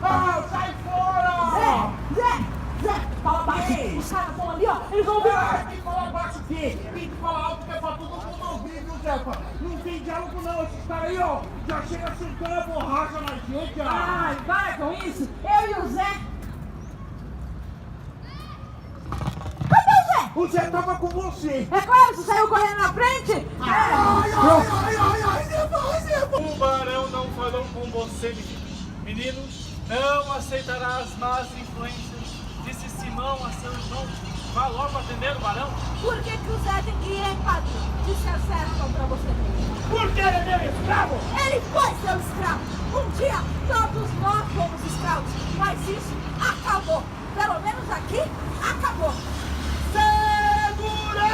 fora! Ah, sai fora! Zé, fala baixo. Os caras estão ali, ó. Eles vão ouvir. Tem que falar baixo o quê? Tem que falar alto que é pra todo mundo ouvir, viu, Zefa? Não tem diálogo não, esses caras aí, ó, já chega sentando a borracha na gente, ó. Ai, vai com isso. Eu e o Zé. Cadê o Zé? O Zé tava com você. É claro, você saiu correndo na frente. Ai, Zefa. O barão não falou com você, menino. Não aceitará as más influências, disse Simão a seu irmão. Vá logo atender o barão. Por que o Zé tem que ir, hein, padre? Disse a Serpa pra você mesmo. Porque ele é meu escravo. Ele foi seu escravo. Um dia, todos nós fomos escravos. Mas isso acabou. Pelo menos aqui, acabou. Segurança!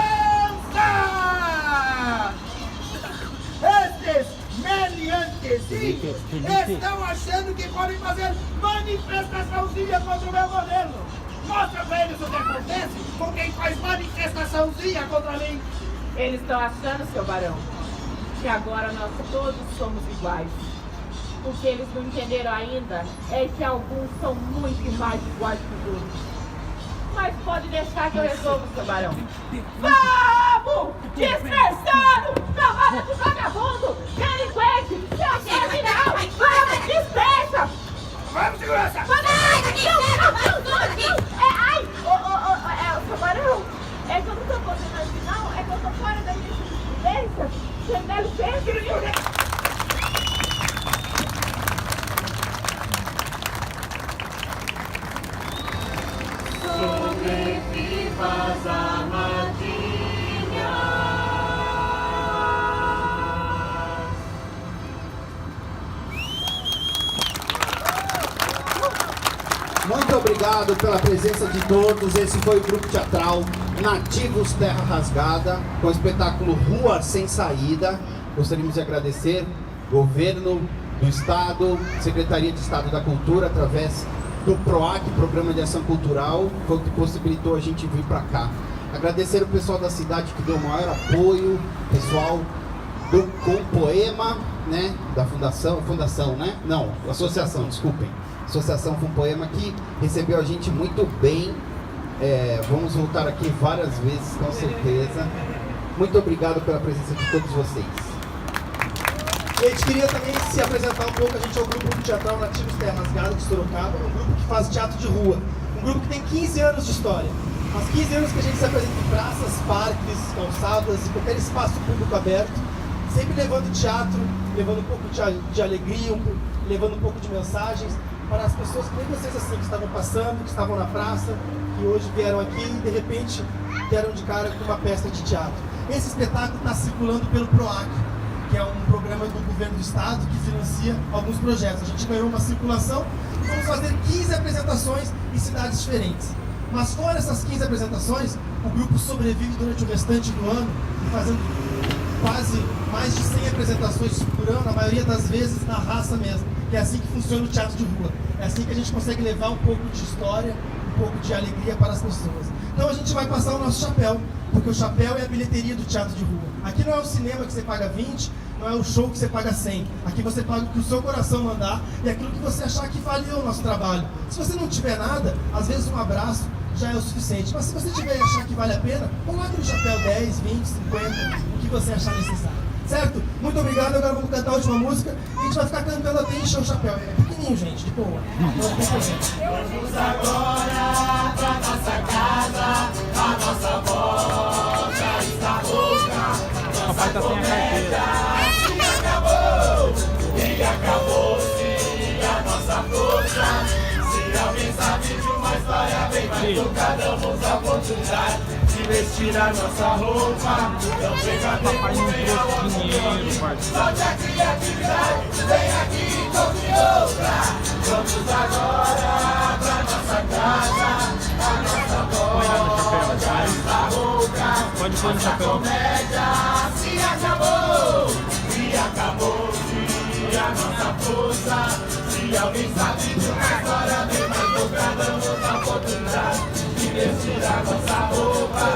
Estes meliantezinhos estão achando que podem fazer manifestaçãozinha contra o meu governo. Mostra pra eles o que acontece com quem faz manifestaçãozinha contra mim. Eles estão achando, seu barão, que agora nós todos somos iguais. O que eles não entenderam ainda é que alguns são muito mais iguais que os outros. Mas pode deixar que eu resolvo, seu barão. Vamos! Dispersando! Cavada de vagabundo! Delinquente! Criminal! Vamos! Dispersa! Vamos, segurança! Seu barão, é que eu não tô podendo assim, não. É que eu tô fora da minha jurisprudência. Você deve ser... Sobrevivas armadilhas. Muito obrigado pela presença de todos. Esse foi o grupo teatral Nativos Terra Rasgada, com o espetáculo Rua Sem Saída. Gostaríamos de agradecer o governo do Estado, Secretaria de Estado da Cultura, através do PROAC, Programa de Ação Cultural, foi o que possibilitou a gente vir para cá. Agradecer o pessoal da cidade que deu o maior apoio, pessoal do Compoema, né, da Fundação, né? Não, Associação, desculpem. Associação Funpoema, que recebeu a gente muito bem. Vamos voltar aqui várias vezes, com certeza. Muito obrigado pela presença de todos vocês. E a gente queria também se apresentar um pouco. A gente é o grupo teatral Nativos Terra Rasgada de Sorocaba, um grupo que faz teatro de rua. Um grupo que tem 15 anos de história. Faz 15 anos que a gente se apresenta em praças, parques, calçadas e qualquer espaço público aberto, sempre levando teatro, levando um pouco de alegria, levando um pouco de mensagens para as pessoas que nem vocês assim, que estavam passando, que estavam na praça, que hoje vieram aqui e de repente deram de cara com uma peça de teatro. Esse espetáculo está circulando pelo PROAC, que é um programa do governo do estado que financia alguns projetos. A gente ganhou uma circulação e vamos fazer 15 apresentações em cidades diferentes. Mas fora essas 15 apresentações, o grupo sobrevive durante o restante do ano, fazendo quase mais de 100 apresentações por ano, a maioria das vezes na raça mesmo. Que é assim que funciona o teatro de rua. É assim que a gente consegue levar um pouco de história, um pouco de alegria para as pessoas. Então a gente vai passar o nosso chapéu, porque o chapéu é a bilheteria do teatro de rua. Aqui não é o cinema que você paga 20, não é o show que você paga 100. Aqui você paga o que o seu coração mandar e aquilo que você achar que valeu o nosso trabalho. Se você não tiver nada, às vezes um abraço já é o suficiente. Mas se você tiver e achar que vale a pena, coloque no chapéu 10, 20, 50, o que você achar necessário. Certo? Muito obrigado, agora vamos cantar a última música e a gente vai ficar cantando até encher o chapéu. É pequenininho, gente, de boa. Vamos agora pra nossa casa, a nossa volta está louca. Nossa comédia se acabou, e acabou-se a nossa força. Se alguém sabe de uma história bem mais louca, damos a oportunidade de vestir a nossa roupa. Não pega tempo, vem a louca. Solte a criatividade, vem aqui e conte outra. Vamos agora pra nossa casa, a nossa bola está louca. Nossa comédia se acabou, e acabou-se a nossa força. Se alguém sabe de uma história bem mais louca, damos a oportunidade de vestir a nossa roupa.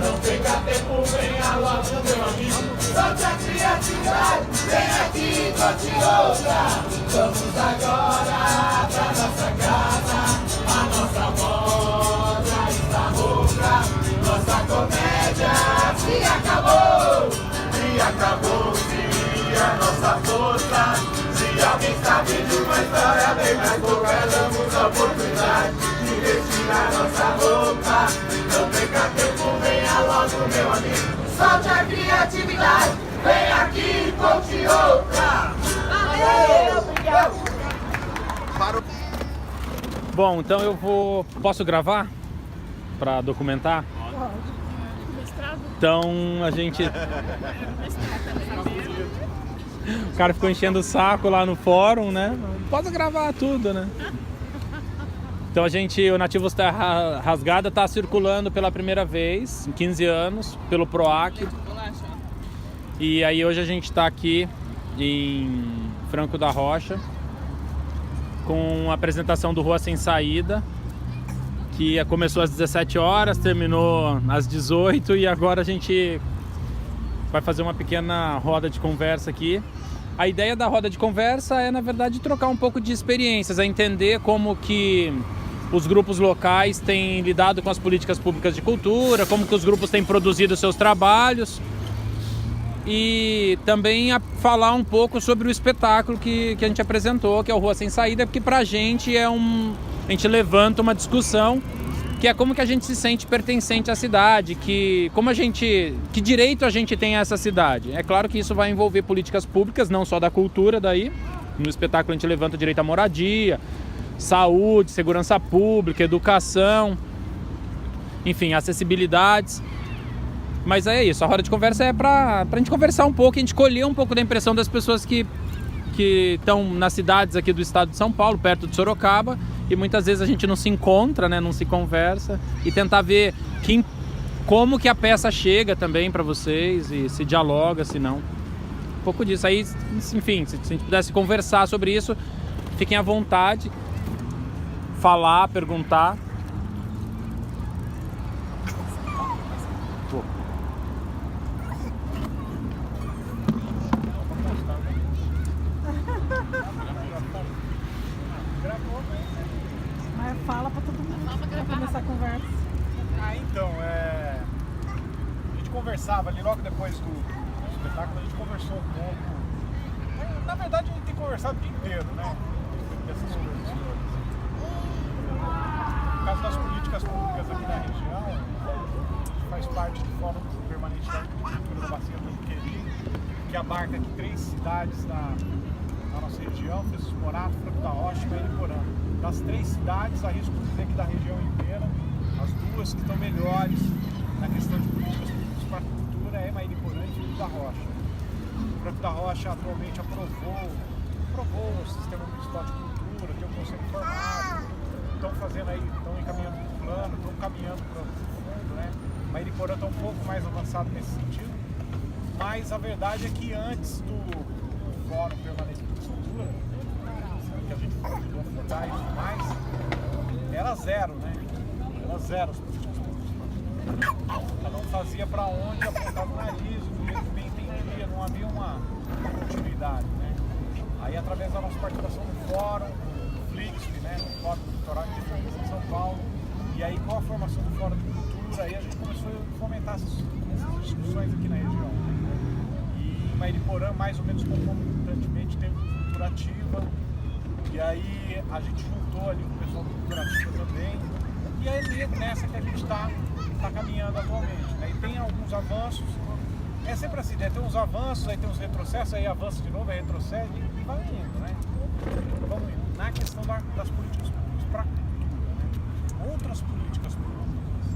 Não perca tempo, venha logo, meu amigo. Solte a criatividade, vem aqui e conte outra. Vamos agora pra Quem sabe de uma história bem mais louca, damos a oportunidade de vestir a nossa roupa. Não perca tempo, venha logo, meu amigo. Solte a criatividade, vem aqui e conte outra. Valeu, obrigado. Bom, então eu vou... Posso gravar? Pra documentar? Então a gente... O cara ficou enchendo o saco lá no fórum, né? Pode gravar tudo, né? Então o Nativos Terra Rasgada está circulando pela primeira vez, em 15 anos, pelo PROAC. E aí hoje a gente está aqui em Franco da Rocha, com a apresentação do Rua Sem Saída, que começou às 17 horas, terminou às 18 e agora a gente vai fazer uma pequena roda de conversa aqui. A ideia da roda de conversa é, na verdade, trocar um pouco de experiências, é entender como que os grupos locais têm lidado com as políticas públicas de cultura, como que os grupos têm produzido seus trabalhos e também a falar um pouco sobre o espetáculo que a gente apresentou, que é o Rua Sem Saída, porque pra gente a gente levanta uma discussão que é como que a gente se sente pertencente à cidade, que direito a gente tem a essa cidade. É claro que isso vai envolver políticas públicas, não só da cultura daí. No espetáculo a gente levanta o direito à moradia, saúde, segurança pública, educação, enfim, acessibilidades. Mas é isso, a roda de conversa é pra gente conversar um pouco, a gente colher um pouco da impressão das pessoas que estão nas cidades aqui do estado de São Paulo, perto de Sorocaba, e muitas vezes a gente não se encontra, né, não se conversa, e tentar ver como que a peça chega também para vocês, e se dialoga, se não. Um pouco disso. Aí, enfim, se a gente pudesse conversar sobre isso, fiquem à vontade, falar, perguntar. Mas fala pra todo mundo pra começar a conversa. Então, a gente conversava ali logo depois do espetáculo, a gente conversou um pouco. Na verdade, a gente tem conversado o dia inteiro, né? Dessas coisas. No caso das políticas públicas aqui na região, a gente faz parte do Fórum Permanente da Agricultura da Bacia do Iqueri, que abarca aqui 3 cidades da nossa região, Francisco Morato, Franco da Rocha e Mariporã. Das 3 cidades, arrisco dizer que da região inteira, as 2 que estão melhores na questão de políticas públicas para a cultura é Mariporã e Franco da Rocha. O Franco da Rocha atualmente aprovou o Sistema Municipal de Cultura, tem um conselho formado, estão encaminhando para o plano, estão caminhando para o fundo, né? Mariporã está um pouco mais avançado nesse sentido, mas a verdade é que antes do Fórum Permanente de Cultura, que a gente ajudou a fundar e tudo mais, era zero, né? Era zero as políticas públicas. Cada um fazia para onde, apontava o nariz, do jeito que bem entendia, não havia uma continuidade, né? Aí, através da nossa participação no Fórum, no FLIXP, né? No Fórum Litoral de São Paulo, e aí com a formação do Fórum de Cultura, aí a gente começou a fomentar essas discussões aqui na região. E em Mariporã, mais ou menos concomitantemente, teve Cultura Ativa. E aí a gente juntou ali com o pessoal do Cultura Ativa também. E aí é nessa que a gente está caminhando atualmente, né? E tem alguns avanços. É sempre assim, né? Tem uns avanços, aí tem uns retrocessos, aí avança de novo, aí retrocede e vai indo, né? Vamos indo. Na questão das políticas públicas para a cultura, né? Outras políticas públicas,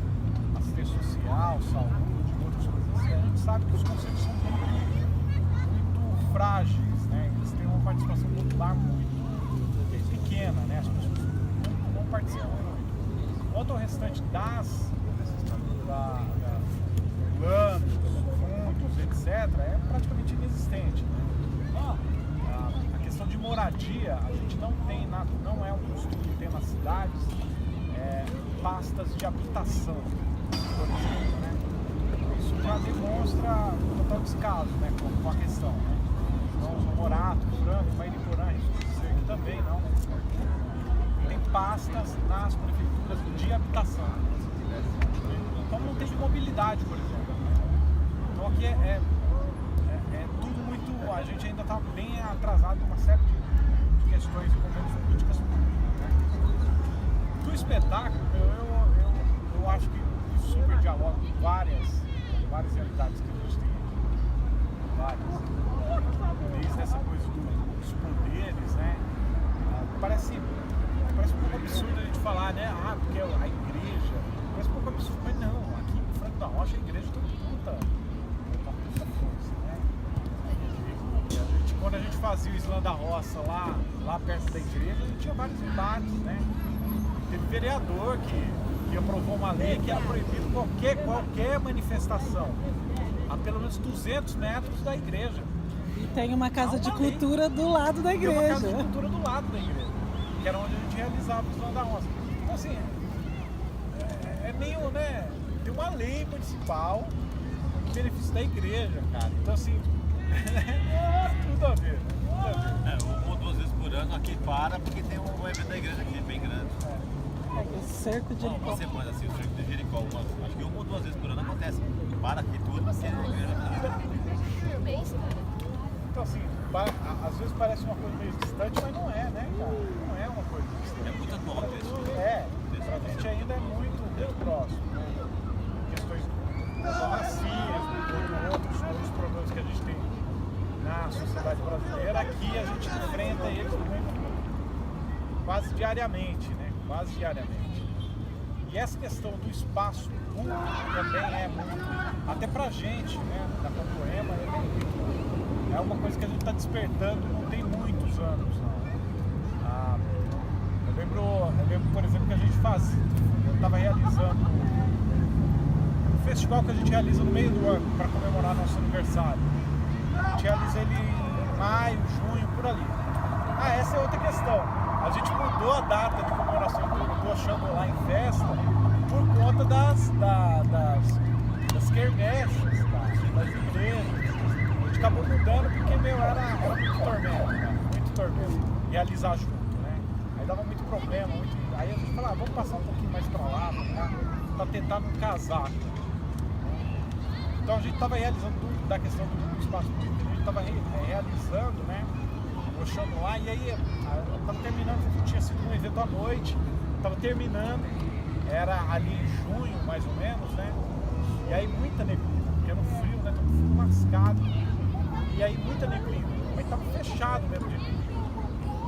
assistência social, saúde, outras coisas assim, a gente sabe que os conceitos são muito frágeis, né? Eles têm uma participação popular muito pequena, né? As pessoas não participam muito. Quanto ao restante planos, fundos, etc., é praticamente inexistente. A questão de moradia, a gente não tem nada, não é um costume ter nas cidades pastas de habitação, por exemplo, né? Isso já demonstra um total descaso, né, com a questão, né? Então, Morato, Franco, Mariporã, isso também não. Tem pastas nas prefeituras de habitação. Então não tem de mobilidade, por exemplo. Então aqui é tudo muito. A gente ainda está bem atrasado em uma série de questões envolvendo políticas públicas, né? Do espetáculo, eu acho que super dialoga com várias realidades que a gente tem aqui. Várias. Desde essa coisa dos poderes, né? Parece um pouco absurdo a gente falar, né? Porque a igreja. Parece um pouco absurdo, mas não. Aqui em Franco da Rocha, a igreja tem muita força, né? Quando a gente fazia o Slam da Roça lá perto da igreja, a gente tinha vários embates, né? Teve vereador que aprovou uma lei que era proibido qualquer manifestação a pelo menos 200 metros da igreja. E tem uma casa de cultura do lado da igreja. Tem uma casa de cultura do lado da igreja, que era onde a gente realizava o Slam da Roça. Então assim, é meio, né, tem uma lei municipal em benefício da igreja, cara. Então assim, tudo a ver, Uma ou duas vezes por ano aqui para, porque tem um evento da igreja aqui bem grande. O cerco de Uma semana assim, o cerco de Jericó, acho que uma ou duas vezes por ano acontece. Para aqui tudo, mas tem a igreja. Então assim, às vezes parece uma coisa meio distante, mas não é, né, cara? Não é uma coisa distante. É muito atual isso. Pra gente ainda é muito próximo, né? Questões do racismo, outros problemas que a gente tem na sociedade brasileira, aqui a gente enfrenta eles quase diariamente, né? Quase diariamente. E essa questão do espaço público também é muito, até pra gente, né, da Campoema, é uma coisa que a gente está despertando não tem muitos anos, não. Eu lembro, por exemplo, que a gente eu estava realizando um festival que a gente realiza no meio do ano para comemorar nosso aniversário. A gente realiza ele em maio, junho, por ali. Essa é outra questão. A gente mudou a data de comemoração do Xangolá em festa por conta das quermesses, das igrejas. A gente acabou mudando porque, era muito tormento, né? Muito tormento. Realizar junto, né? Aí dava muito problema, aí a gente falava, vamos passar um pouquinho mais pra lá, pra tentar não casar. Então a gente estava realizando tudo da questão do espaço público, a gente estava realizando, né? Mostrando lá, e aí estava terminando, tinha sido um evento à noite, estava terminando, era ali em junho mais ou menos, né? E aí muita neblina, porque no frio, né? Tava frio lascado, e aí muita neblina, mas estava fechado mesmo de neblina.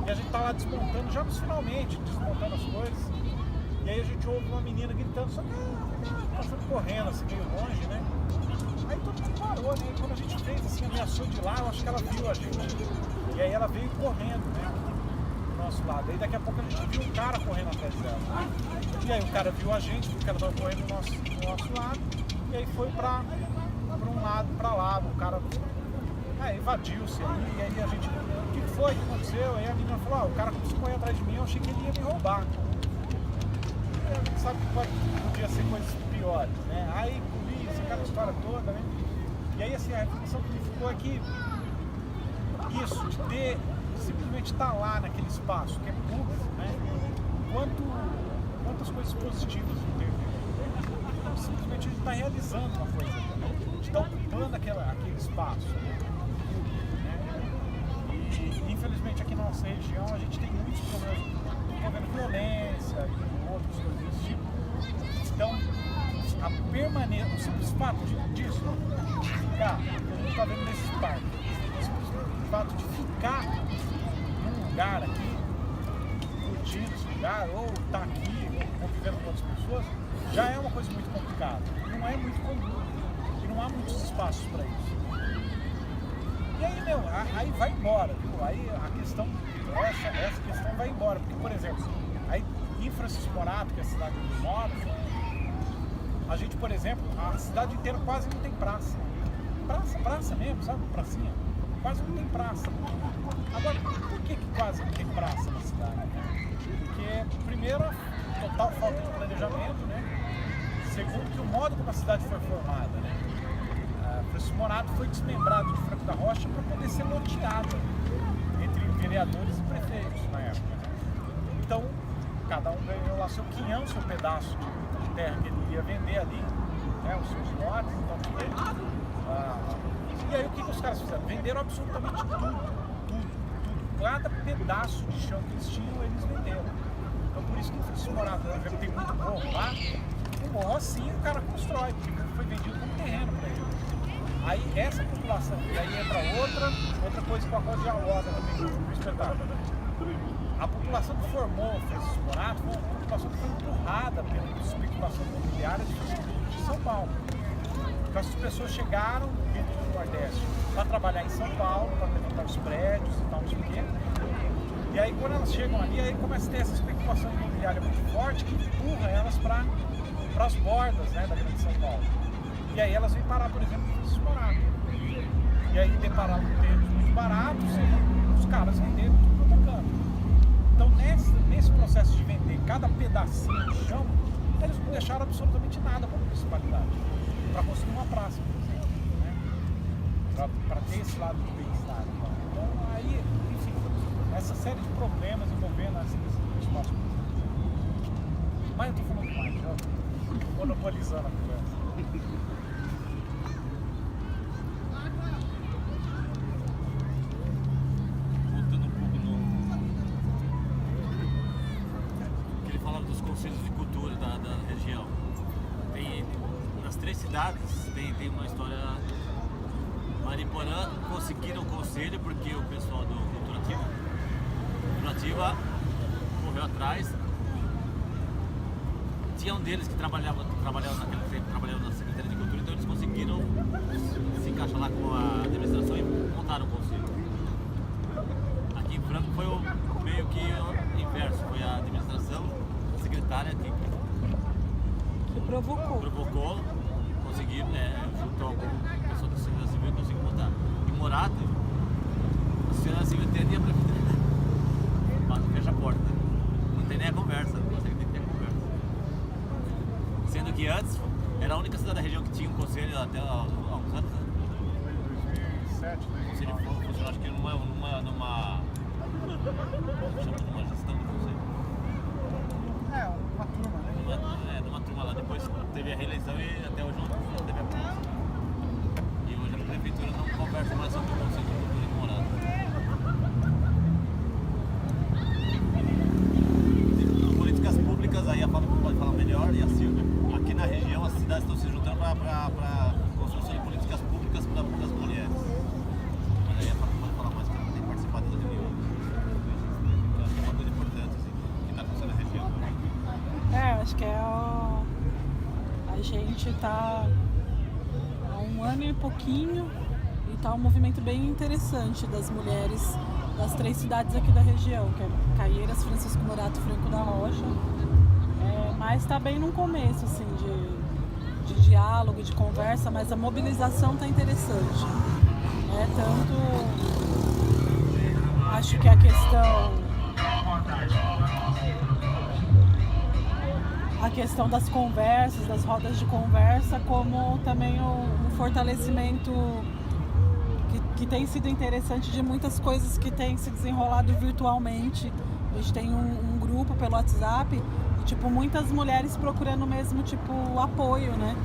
E a gente tá lá desmontando, já finalmente desmontando as coisas, e aí a gente ouve uma menina gritando, só que passando correndo assim meio longe, né? Aí todo mundo parou, né? E quando a gente fez assim, ameaçou de lá, eu acho que ela viu a gente. E aí ela veio correndo, né? Do nosso lado. Aí daqui a pouco a gente viu um cara correndo atrás dela. E aí o cara viu a gente, porque ela estava correndo do nosso lado. E aí foi para um lado, para lá. O cara invadiu-se ali. E aí a gente, o que foi que aconteceu? Aí a menina falou, o cara começou a correr atrás de mim, eu achei que ele ia me roubar. E a gente sabe que podia ser coisas piores, né? Aí polícia, aquela história toda, né? E aí assim, a reflexão que ficou é que isso, de ter, simplesmente estar lá naquele espaço que é público, né? Quantas coisas positivas não teve. Simplesmente a gente está realizando uma coisa, né? A gente está ocupando aquele espaço, né? E infelizmente aqui na nossa região a gente tem muitos problemas envolvendo violência e outras coisas desse tipo. Então, a permanência, o simples fato disso, de ficar, que a gente está vendo nesse parque, o fato de ficar num lugar aqui, curtindo esse lugar, ou estar aqui, ou convivendo com outras pessoas, já é uma coisa muito complicada. Não é muito comum. E não há muitos espaços para isso. E aí, aí vai embora, viu? Aí a questão, essa questão vai embora. Porque, por exemplo, aí em Francisco Morato, que é a cidade onde eu moro, a gente, por exemplo, a cidade inteira quase não tem praça. Praça mesmo, sabe? Pracinha. Quase não tem praça. Agora, por que quase não tem praça na cidade? Porque, primeiro, total falta de planejamento, né? Segundo, que o modo como a cidade foi formada, né? Francisco Morato foi desmembrado de Franco da Rocha para poder ser loteado entre vereadores e prefeitos na época. Então, cada um ganhou lá seu quinhão, seu pedaço de terra que ele ia vender ali, né? Os seus lotes, então e aí o que os caras fizeram? Venderam absolutamente tudo. cada pedaço de chão que eles tinham, eles venderam. Então por isso que Francisco Morato, por exemplo, tem muito morro lá. O morro assim o cara constrói, porque foi vendido como terreno para ele. Aí essa população, e aí entra outra coisa com a qual dialoga também no espetáculo. A população que formou Francisco Morato foi uma população que foi empurrada pela especulação imobiliária de São Paulo. Então essas pessoas chegaram dentro do Nordeste para trabalhar em São Paulo, para levantar os prédios e tal, não sei o quê. E aí quando elas chegam ali, aí começa a ter essa especulação imobiliária muito forte que empurra elas para as bordas, né, da grande São Paulo. E aí elas vêm parar, por exemplo, no Francisco Morato. E aí depararam com terrenos muito baratos e os caras venderam tudo para o canto. Então nesse processo de vender cada pedacinho de chão, eles não deixaram absolutamente nada para a municipalidade. Para construir uma praça, por exemplo, né? Para ter esse lado do bem-estar. Então aí, enfim, essa série de problemas envolvendo esse espaço. Mas eu estou falando mais, já monopolizando a conversa. Voltando um pouco no que ele falava dos conselhos de cultura da região. Nas 3 cidades tem uma história. Mariporã conseguiram o conselho porque o pessoal do Culturativa correu atrás. Tinha um deles que trabalhava naquele tempo, trabalhava na Secretaria de Cultura, então eles conseguiram se encaixar lá com a administração e montaram o conselho. Aqui em Franco foi meio que o inverso, foi a administração, a secretária que provocou, conseguiram, juntou com o pessoal da Sociedade Civil e conseguiu montar. Em Morato, a Sociedade Civil entende a prefeitura, fecha a porta, não tem nem a conversa, não consegue nem ter a conversa. Sendo que antes era a única cidade da região que tinha um conselho até há alguns anos. Em 2007, O conselho funcionou, acho que numa gestão do conselho. uma turma, né? Numa turma lá, depois teve a reeleição e até hoje não teve a posse. E hoje a prefeitura não conversa mais sobre o conselho de cultura em Morato. Políticas públicas, aí a Fábio pode falar melhor, e a Silvia. Aqui na região as cidades estão se juntando para construção de políticas públicas para as mulheres. Mas aí a Fábio pode falar mais, porque ela tem participado da reunião. Eu acho que é uma coisa importante assim, que está acontecendo na região. Acho que a gente está há 1 ano e pouquinho e está um movimento bem interessante das mulheres das 3 cidades aqui da região, que é Caieiras, Francisco Morato e Franco da Rocha. Mas está bem no começo assim, de diálogo, de conversa, mas a mobilização está interessante. Tanto acho que a questão das conversas, das rodas de conversa, como também o fortalecimento que tem sido interessante de muitas coisas que têm se desenrolado virtualmente. A gente tem um grupo pelo WhatsApp e, muitas mulheres procurando mesmo, apoio, né?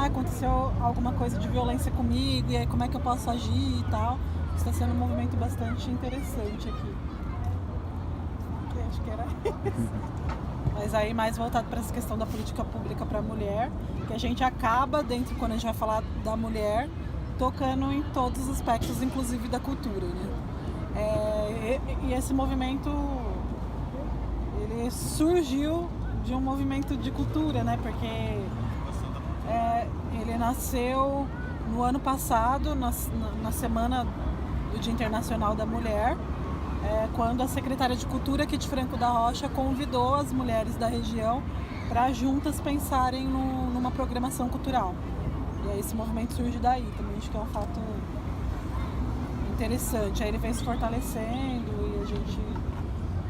Aconteceu alguma coisa de violência comigo, e aí como é que eu posso agir e tal. Está sendo um movimento bastante interessante aqui. Acho que era isso. Mas aí mais voltado para essa questão da política pública para a mulher, que a gente acaba dentro, quando a gente vai falar da mulher, tocando em todos os aspectos, inclusive da cultura, né? E esse movimento, ele surgiu de um movimento de cultura, né? Porque ele nasceu no ano passado, na semana do Dia Internacional da Mulher, quando a secretária de Cultura aqui de Franco da Rocha convidou as mulheres da região para juntas pensarem numa programação cultural. E aí esse movimento surge daí, também acho que é um fato interessante. Aí ele vem se fortalecendo e a gente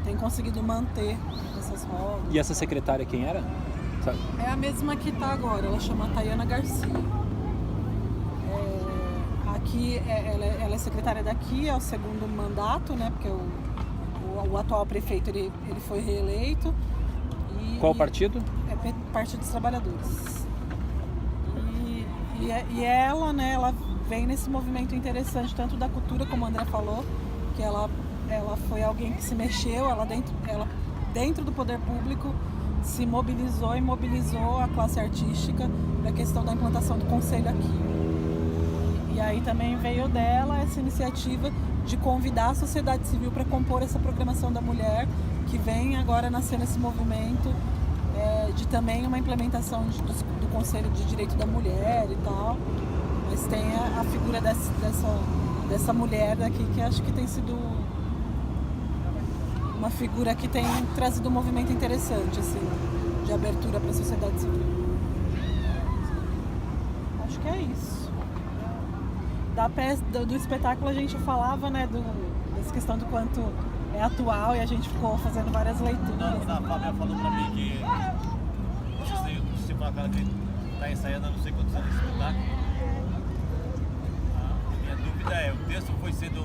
tem conseguido manter essas rodas. E essa secretária quem era? Sabe? É a mesma que está agora, ela chama Tayana Garcia. Aqui, ela é secretária daqui, é o 2º mandato, né? Porque o atual prefeito ele foi reeleito. Qual partido? É Partido dos Trabalhadores. E ela, né? Ela vem nesse movimento interessante, tanto da cultura, como a André falou, que ela ela foi alguém que se mexeu, ela dentro do poder público se mobilizou e mobilizou a classe artística para a questão da implantação do conselho aqui. E aí também veio dela essa iniciativa de convidar a sociedade civil para compor essa programação da mulher, que vem agora nascendo esse movimento de também uma implementação do Conselho de Direito da Mulher e tal. Mas tem a figura dessa mulher daqui, que acho que tem sido uma figura que tem trazido um movimento interessante, assim, de abertura para a sociedade civil. Acho que é isso. Do espetáculo a gente falava, né, dessa questão do quanto é atual, e a gente ficou fazendo várias leituras. A Fábia falou pra mim que você foi aquela que tá ensaiando há não sei quantos anos esse espetáculo. A minha dúvida é, o texto foi sendo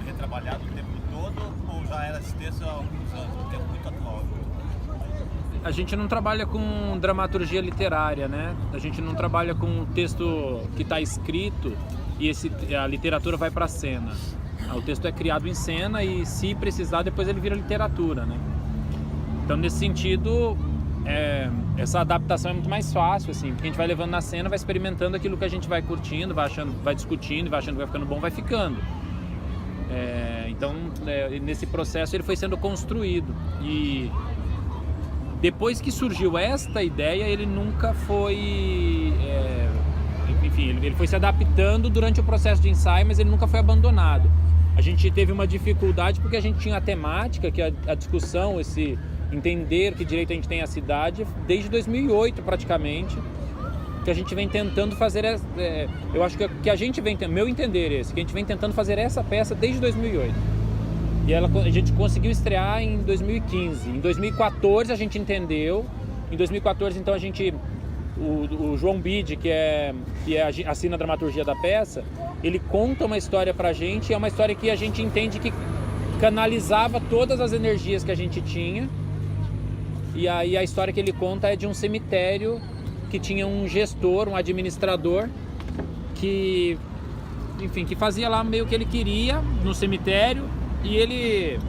retrabalhado o tempo todo ou já era esse texto há alguns anos, um tempo muito atual? A gente não trabalha com dramaturgia literária, né? A gente não trabalha com um texto que está escrito e a literatura vai para a cena. O texto é criado em cena e, se precisar, depois ele vira literatura, né? Então, nesse sentido, essa adaptação é muito mais fácil, assim, porque a gente vai levando na cena, vai experimentando aquilo que a gente vai curtindo, vai discutindo, vai achando que vai ficando bom, vai ficando. Então, nesse processo ele foi sendo construído. E depois que surgiu esta ideia, ele nunca foi... enfim, ele foi se adaptando durante o processo de ensaio, mas ele nunca foi abandonado. A gente teve uma dificuldade porque a gente tinha a temática, que é a discussão, esse entender que direito a gente tem à cidade, desde 2008 praticamente, que a gente vem tentando fazer, eu acho que a gente vem, meu entender esse, que a gente vem tentando fazer essa peça desde 2008. E a gente conseguiu estrear em 2015. Em 2014 a gente entendeu, em 2014 então o João Bide, que assina a dramaturgia da peça, ele conta uma história pra gente, é uma história que a gente entende que canalizava todas as energias que a gente tinha. E aí a história que ele conta é de um cemitério que tinha um gestor, um administrador, que, enfim, que fazia lá meio que ele queria no cemitério, e ele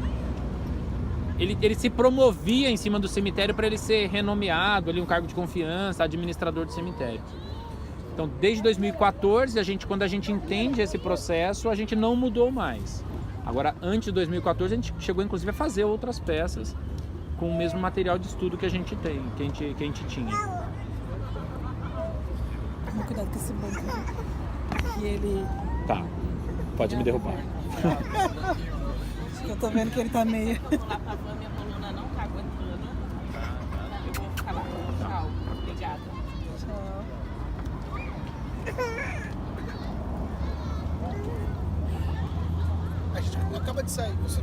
se promovia em cima do cemitério para ele ser renomeado, ali um cargo de confiança, administrador do cemitério. Então, desde 2014, quando a gente entende esse processo, a gente não mudou mais. Agora, antes de 2014, a gente chegou inclusive a fazer outras peças com o mesmo material de estudo que a gente tem, que a gente tinha. Toma cuidado com esse banco, que ele... Tá, pode me derrubar. Eu tô vendo que ele tá meio... Vou lá pra van, minha coluna não tá aguentando. Eu vou ficar lá. Tchau. Obrigada. Tchau. A gente acaba de sair, você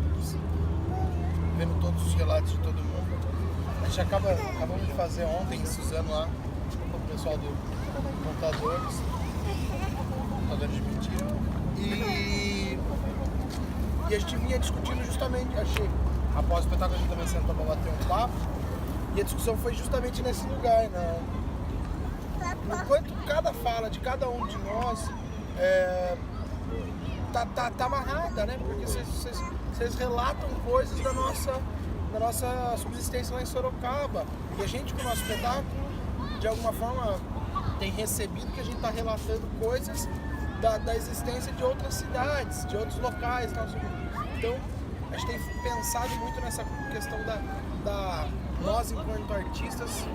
vendo todos os relatos de todo mundo. A gente acabamos de fazer ontem em Suzano lá, com o pessoal do Contadores de Mentira. E a gente vinha discutindo justamente, achei, após o espetáculo a gente também sentou para bater um papo, e a discussão foi justamente nesse lugar, né? Enquanto cada fala de cada um de nós tá amarrada, né? Porque vocês relatam coisas da nossa subsistência lá em Sorocaba. E a gente, com o nosso espetáculo, de alguma forma, tem recebido que a gente está relatando coisas da existência de outras cidades, de outros locais. Então, a gente tem pensado muito nessa questão da nós, enquanto artistas,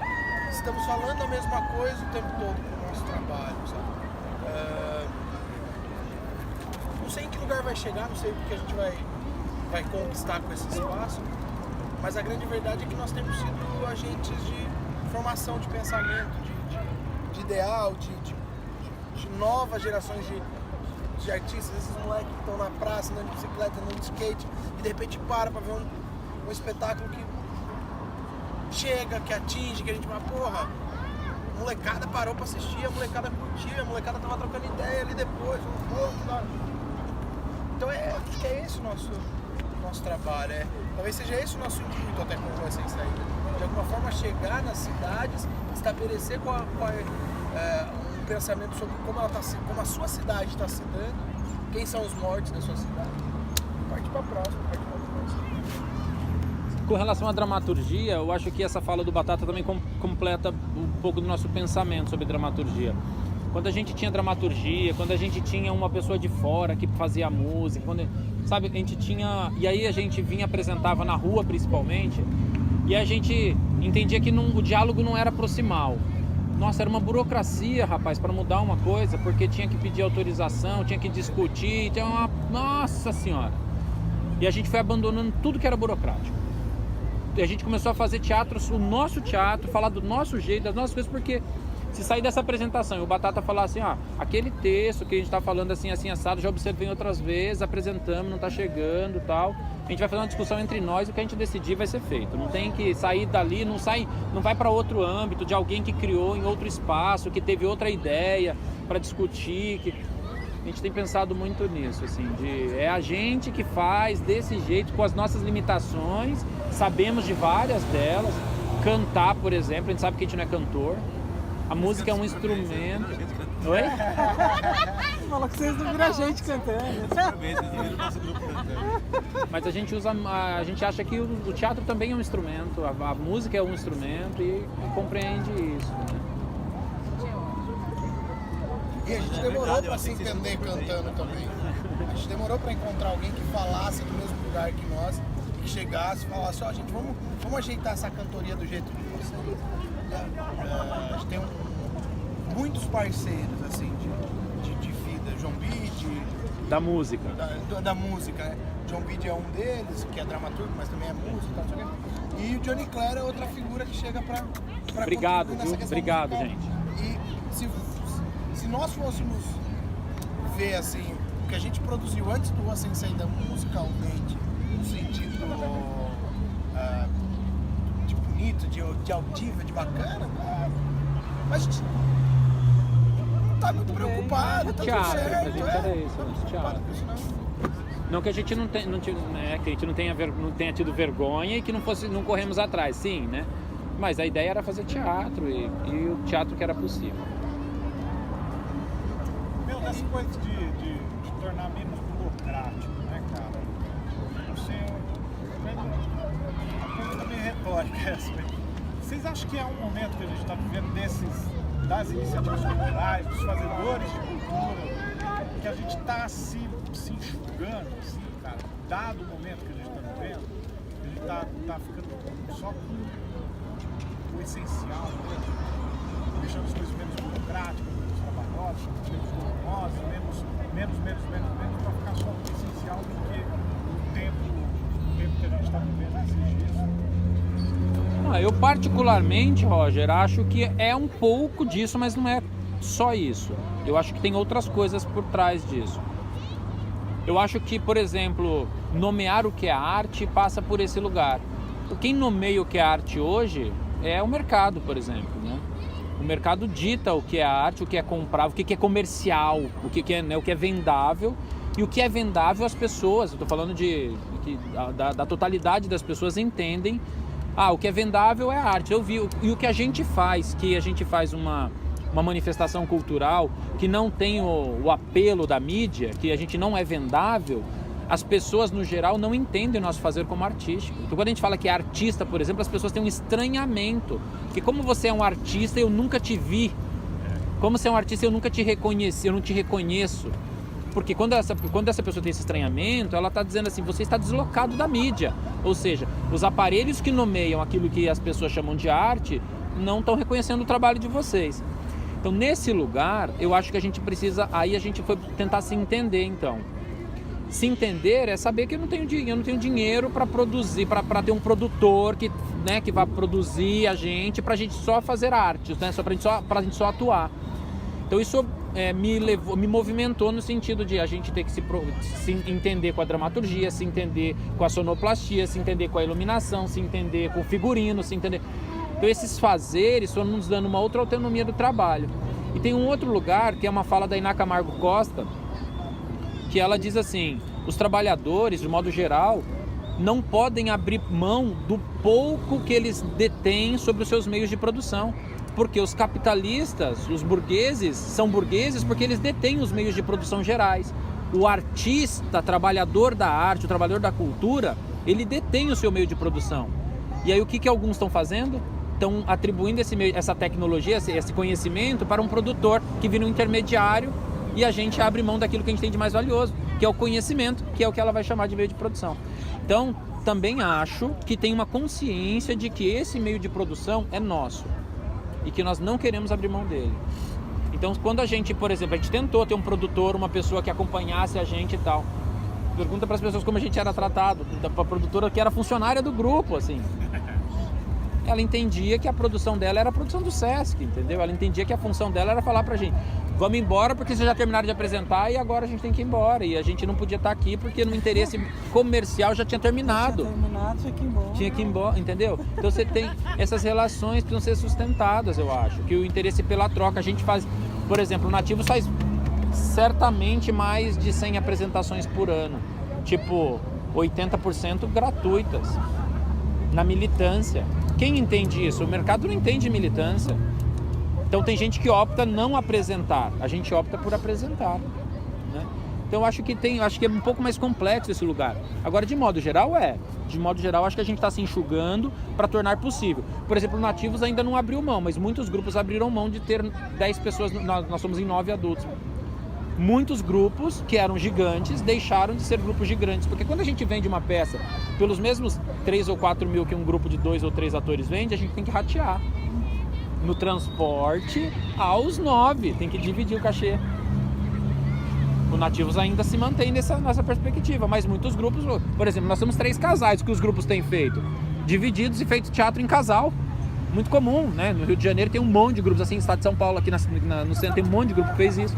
estamos falando a mesma coisa o tempo todo com o nosso trabalho, sabe? Não sei em que lugar vai chegar, não sei o que a gente vai conquistar com esse espaço, mas a grande verdade é que nós temos sido agentes de formação de pensamento, de ideal, de novas gerações de artistas, esses moleques que estão na praça, andando de bicicleta, andando de skate, e de repente para ver um espetáculo que chega, que atinge, que a gente fala, porra, a molecada parou pra assistir, a molecada curtia, a molecada tava trocando ideia ali depois, Então acho que é esse o nosso trabalho, talvez seja esse o nosso intuito até com essa saída. De alguma forma chegar nas cidades, estabelecer um pensamento sobre como a sua cidade está se dando, quem são os mortos da sua cidade. Parte pra próxima. com relação à dramaturgia, eu acho que essa fala do Batata também completa um pouco do nosso pensamento sobre dramaturgia. Quando a gente tinha dramaturgia, quando a gente tinha uma pessoa de fora que fazia a música, sabe, a gente tinha... E aí a gente vinha, apresentava na rua principalmente, e a gente entendia que o diálogo não era proximal. Nossa, era uma burocracia, rapaz, para mudar uma coisa, porque tinha que pedir autorização, tinha que discutir, Nossa Senhora! E a gente foi abandonando tudo que era burocrático. E a gente começou a fazer teatro, o nosso teatro, falar do nosso jeito, das nossas coisas, porque se sair dessa apresentação e o Batata falar assim, aquele texto que a gente tá falando assim, assado, já observei outras vezes, apresentamos, não tá chegando e tal, a gente vai fazer uma discussão entre nós e o que a gente decidir vai ser feito. Não tem que sair dali, não vai para outro âmbito de alguém que criou em outro espaço, que teve outra ideia para discutir, A gente tem pensado muito nisso, assim, é a gente que faz desse jeito, com as nossas limitações, sabemos de várias delas. Cantar, por exemplo, a gente sabe que a gente não é cantor. A música é um instrumento. Oi? Fala que vocês não viram a gente cantando. Mas a gente acha que o teatro também é um instrumento, a música é um instrumento e compreende isso, né? E a gente demorou para se entender cantando também. A gente demorou para encontrar alguém que falasse do mesmo lugar que nós, que chegasse e falasse, gente, vamos ajeitar essa cantoria do jeito que vocês. A gente tem muitos parceiros assim de vida, João Bide. Da música. Da música, né? João Bide é um deles, que é dramaturgo, mas também é músico, não sei o quê. E o Johnny Clare é outra figura que chega para Obrigado, viu? Obrigado, musical. gente. E se nós fôssemos ver assim, o que a gente produziu antes do Rua Sem Saída musicalmente, no sentido de bonito, de altivo, de bacana, mas a gente não tá muito preocupado, tá teatro, tudo certo. pra gente era isso, Tá muito teatro. preocupado com isso, não. Não que a gente não tenha tido vergonha e que não corremos atrás, sim, né? Mas a ideia era fazer teatro e o teatro que era possível. Dessa coisa de tornar menos burocrático, né, cara? Não sei, uma coisa meio retórica essa. Vocês acham que é um momento que a gente está vivendo das iniciativas culturais, dos fazedores de cultura, que a gente está se enxugando, assim, cara, dado o momento que a gente está vivendo, a gente tá ficando só com o essencial mesmo, deixando as coisas menos burocráticas, menos trabalhosas, menos volumosos, menos, para ficar só com o essencial, porque o tempo que a gente está vivendo exige isso. Eu particularmente, Roger, acho que é um pouco disso, mas não é só isso. Eu acho que tem outras coisas por trás disso. Eu acho que, por exemplo, nomear o que é arte passa por esse lugar. Quem nomeia o que é arte hoje é o mercado, por exemplo, né? O mercado dita o que é arte, o que é comprável, o que é comercial, o que é vendável. E o que é vendável as pessoas, eu estou falando da totalidade das pessoas entendem. O que é vendável é a arte. E o que a gente faz, uma manifestação cultural que não tem o apelo da mídia, que a gente não é vendável, as pessoas no geral não entendem o nosso fazer como artístico. Então quando a gente fala que é artista, por exemplo, as pessoas têm um estranhamento, porque como você é um artista, eu nunca te vi. Como você é um artista, eu nunca te reconheci, eu não te reconheço. Porque quando essa pessoa tem esse estranhamento, ela está dizendo assim, você está deslocado da mídia. Ou seja, os aparelhos que nomeiam aquilo que as pessoas chamam de arte não estão reconhecendo o trabalho de vocês. Então, nesse lugar, eu acho que a gente precisa... Aí a gente foi tentar se entender, então. Se entender é saber que eu não tenho dinheiro para produzir, para ter um produtor que vai produzir a gente só fazer arte, né? Pra gente só atuar. Então isso me movimentou no sentido de a gente ter que se entender com a dramaturgia, se entender com a sonoplastia, se entender com a iluminação, se entender com o figurino, se entender... Então esses fazeres foram nos dando uma outra autonomia do trabalho. E tem um outro lugar que é uma fala da Iná Camargo Costa, que ela diz assim, os trabalhadores, de modo geral, não podem abrir mão do pouco que eles detêm sobre os seus meios de produção. Porque os capitalistas, os burgueses, são burgueses porque eles detêm os meios de produção gerais. o artista, trabalhador da arte, o trabalhador da cultura, ele detém o seu meio de produção. E aí o que alguns estão fazendo? Estão atribuindo essa tecnologia, esse conhecimento para um produtor que vira um intermediário e a gente abre mão daquilo que a gente tem de mais valioso, que é o conhecimento, que é o que ela vai chamar de meio de produção. Então, também acho que tem uma consciência de que esse meio de produção é nosso e que nós não queremos abrir mão dele. Então, quando a gente, por exemplo, a gente tentou ter um produtor, uma pessoa que acompanhasse a gente e tal, pergunta para as pessoas como a gente era tratado, a produtora que era funcionária do grupo, assim. Ela entendia que a produção dela era a produção do Sesc, entendeu? Ela entendia que a função dela era falar pra gente, vamos embora porque vocês já terminaram de apresentar e agora a gente tem que ir embora. E a gente não podia estar aqui porque no interesse comercial já tinha terminado. Tinha que ir embora, entendeu? Então você tem essas relações que precisam ser sustentadas, eu acho. Que o interesse pela troca, a gente faz, por exemplo, o Nativos faz certamente mais de 100 apresentações por ano. Tipo, 80% gratuitas. Na militância. Quem entende isso? O mercado não entende militância. Então tem gente que opta não apresentar, a gente opta por apresentar, né? Então eu acho que é um pouco mais complexo esse lugar. Agora, de modo geral, acho que a gente está se enxugando para tornar possível. Por exemplo, o Nativos ainda não abriu mão, mas muitos grupos abriram mão de ter 10 pessoas, nós somos em 9 adultos. Muitos grupos que eram gigantes deixaram de ser grupos gigantes, porque quando a gente vende uma peça pelos mesmos 3 ou 4 mil que um grupo de 2 ou 3 atores vende, a gente tem que ratear. No transporte, aos 9, tem que dividir o cachê. O Nativos ainda se mantém nessa perspectiva, mas muitos grupos, por exemplo, nós somos 3 casais que os grupos têm feito, divididos e feito teatro em casal. Muito comum, né? No Rio de Janeiro tem um monte de grupos, assim, no estado de São Paulo, aqui no centro tem um monte de grupo que fez isso.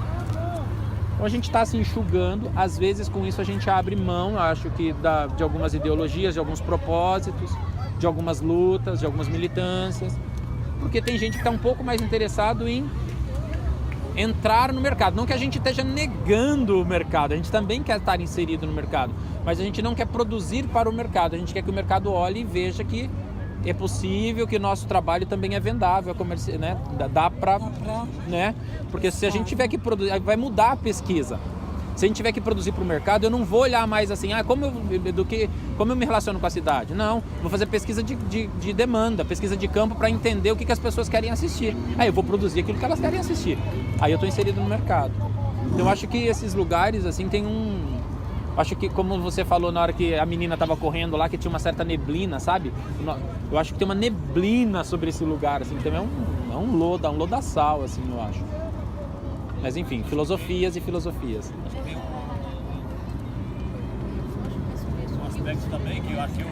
Então a gente está se enxugando, às vezes com isso a gente abre mão, acho que de algumas ideologias, de alguns propósitos, de algumas lutas, de algumas militâncias, porque tem gente que está um pouco mais interessado em entrar no mercado. Não que a gente esteja negando o mercado, a gente também quer estar inserido no mercado, mas a gente não quer produzir para o mercado, a gente quer que o mercado olhe e veja que é possível, que o nosso trabalho também é vendável, né? Dá para, né? Porque se a gente tiver que produzir, vai mudar a pesquisa. Se a gente tiver que produzir para o mercado, eu não vou olhar mais assim, como eu me relaciono com a cidade. Não, vou fazer pesquisa de demanda, pesquisa de campo para entender o que as pessoas querem assistir. Aí eu vou produzir aquilo que elas querem assistir. Aí eu estou inserido no mercado. Então eu acho que esses lugares assim tem acho que, como você falou na hora que a menina estava correndo lá, que tinha uma certa neblina, sabe? Eu acho que tem uma neblina sobre esse lugar, assim, também é um lodaçal, assim, eu acho. Mas enfim, filosofias e filosofias. Acho que tem um aspecto também que eu acho que eu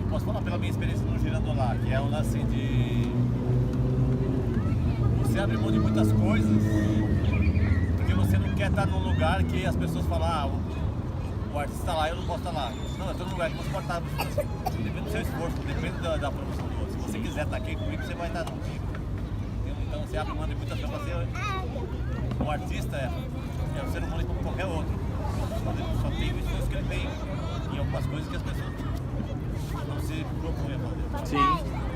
posso falar pela minha experiência no Girando lá, que é o lance de você abre mão de muitas coisas. Você não quer estar num lugar que as pessoas falam, o artista está lá, eu não posso estar lá. Não, eu estou num lugar que você pode estar, depende do seu esforço, depende da promoção do outro. Se você quiser estar aqui comigo, você vai estar comigo. Então você abre mão de muitas coisas. O artista é um ser humano como qualquer outro. Só tem o esforço que ele tem em algumas coisas que as pessoas não se propõem a fazer. Sim.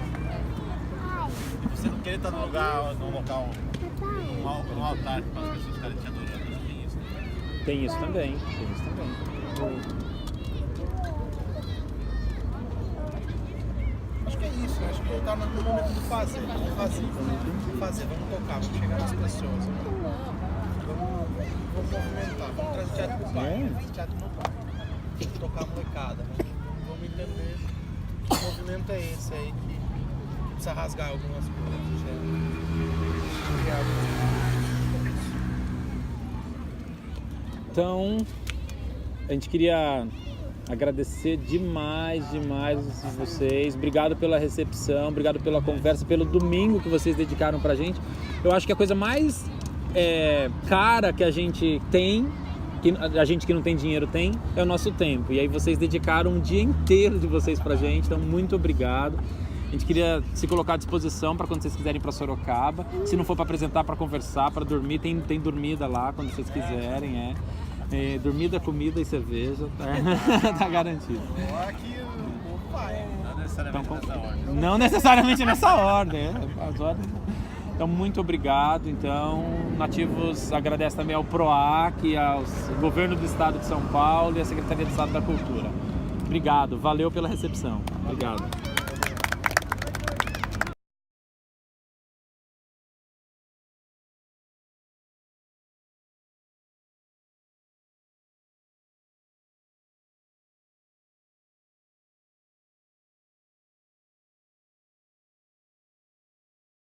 E você não querer estar num local, num altar para as pessoas ficarem te adorando, tem isso. Tem isso também. Acho que é isso, acho que tá no momento do fazer. Vamos tocar, vamos chegar nas pessoas. Vamos movimentar, vamos trazer teatro pro pai, trazer teatro no pai. Tocar a molecada, vamos entender que movimento é esse aí que precisa rasgar algumas coisas. Então, a gente queria agradecer demais vocês. Obrigado pela recepção, obrigado pela conversa, pelo domingo que vocês dedicaram pra gente. Eu acho que a coisa mais cara que a gente tem, que a gente que não tem dinheiro tem, é o nosso tempo. E aí vocês dedicaram um dia inteiro de vocês pra gente, então muito obrigado. A gente queria se colocar à disposição para quando vocês quiserem ir para Sorocaba. Se não for para apresentar, para conversar, para dormir, tem dormida lá quando vocês quiserem. Dormida, comida e cerveja, tá garantido. Não necessariamente nessa ordem. Não necessariamente nessa ordem. As ordens. Então, muito obrigado. Então, Nativos agradece também ao PROAC, ao Governo do Estado de São Paulo e à Secretaria de Estado da Cultura. Obrigado, valeu pela recepção. Obrigado.